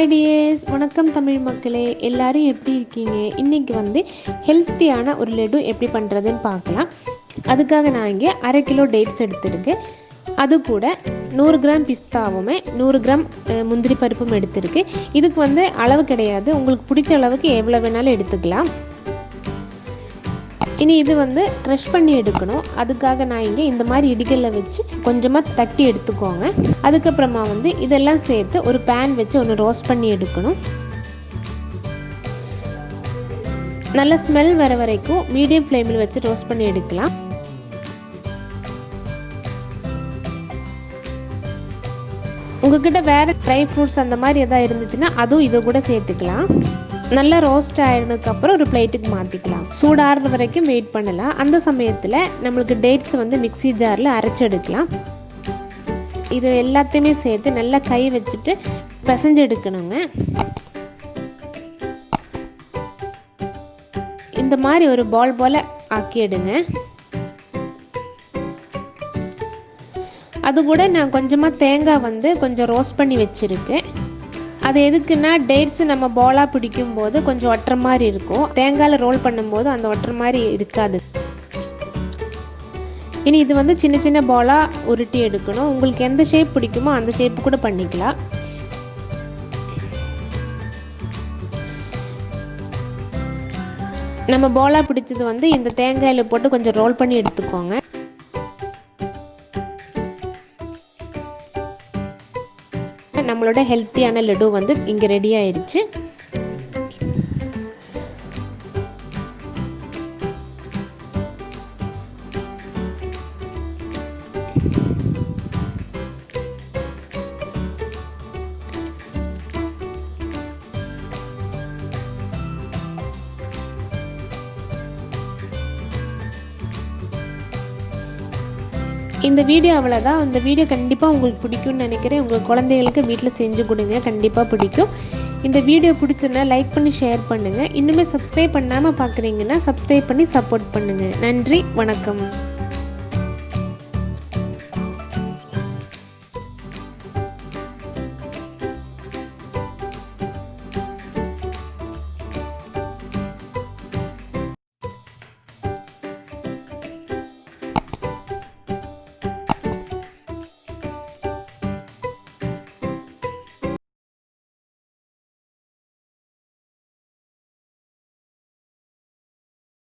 Hi tears, வணக்கம் தமிழ் மக்களே. எல்லாரும் எப்படி இருக்கீங்க? இன்றைக்கி வந்து ஹெல்த்தியான ஒரு லட்டு எப்படி பண்ணுறதுன்னு பார்க்கலாம். அதுக்காக நான் இங்கே 1/2 கிலோ டேட்ஸ் எடுத்திருக்கேன். அது கூட 100 கிராம் பிஸ்தாவுமே 100 கிராம் முந்திரி பருப்பும் எடுத்திருக்கு. இதுக்கு வந்து அளவு கிடையாது, உங்களுக்கு பிடிச்ச அளவுக்கு எவ்வளோ வேணாலும் எடுத்துக்கலாம். இனி இது வந்து க்ரஷ் பண்ணி எடுக்கணும். அதுக்காக நான் இங்கே இந்த மாதிரி இடிகளில் வச்சு கொஞ்சமாக தட்டி எடுத்துக்கோங்க. அதுக்கப்புறமா வந்து இதெல்லாம் சேர்த்து ஒரு பேன் வச்சு ஒன்று ரோஸ்ட் பண்ணி எடுக்கணும். நல்ல ஸ்மெல் வர வரைக்கும் மீடியம் ஃப்ளேமில் வச்சு ரோஸ்ட் பண்ணி எடுக்கலாம். உங்ககிட்ட வேறு ட்ரை ஃப்ரூட்ஸ் அந்த மாதிரி எதாவது இருந்துச்சுன்னா அதுவும் இதை கூட சேர்த்துக்கலாம். நல்லா ரோஸ்ட் ஆகிடுனதுக்கப்புறம் ஒரு பிளேட்டுக்கு மாற்றிக்கலாம். சூடாறுற வரைக்கும் வெயிட் பண்ணலாம். அந்த சமயத்தில் நம்மளுக்கு டேட்ஸ் வந்து மிக்ஸி ஜாரில் அரைச்சி எடுக்கலாம். இது எல்லாத்தையுமே சேர்த்து நல்லா கை வச்சுட்டு பிசைஞ்சு எடுக்கணுங்க. இந்த மாதிரி ஒரு பால் போல் ஆக்கி எடுங்க. அது கூட நான் கொஞ்சமாக தேங்காய் வந்து கொஞ்சம் ரோஸ்ட் பண்ணி வச்சுருக்கேன். அது எதுக்குன்னா டேட்ஸ் நம்ம பாலாக பிடிக்கும் போது கொஞ்சம் ஒட்டுற மாதிரி இருக்கும். தேங்காயில் ரோல் பண்ணும்போது அந்த ஒட்டுற மாதிரி இருக்காது. இனி இது வந்து சின்ன சின்ன பாலாக உருட்டி எடுக்கணும். உங்களுக்கு எந்த ஷேப் பிடிக்குமோ அந்த ஷேப் கூட பண்ணிக்கலாம். நம்ம பாலாக பிடிச்சது வந்து இந்த தேங்காயில் போட்டு கொஞ்சம் ரோல் பண்ணி எடுத்துக்கோங்க. நம்மளோட ஹெல்த்தியான லட்டு வந்து இங்கே ரெடி ஆயிடுச்சு. இந்த வீடியோ அவ்வளோதான். இந்த வீடியோ கண்டிப்பாக உங்களுக்கு பிடிக்கும்னு நினைக்கிறேன். உங்கள் குழந்தைகளுக்கு வீட்டில் செஞ்சு கொடுங்க, கண்டிப்பாக பிடிக்கும். இந்த வீடியோ பிடிச்சிருந்தா லைக் பண்ணி ஷேர் பண்ணுங்கள். இன்னுமே சப்ஸ்கிரைப் பண்ணாமல் பார்க்குறீங்கன்னா சப்ஸ்கிரைப் பண்ணி சப்போர்ட் பண்ணுங்கள். நன்றி, வணக்கம்.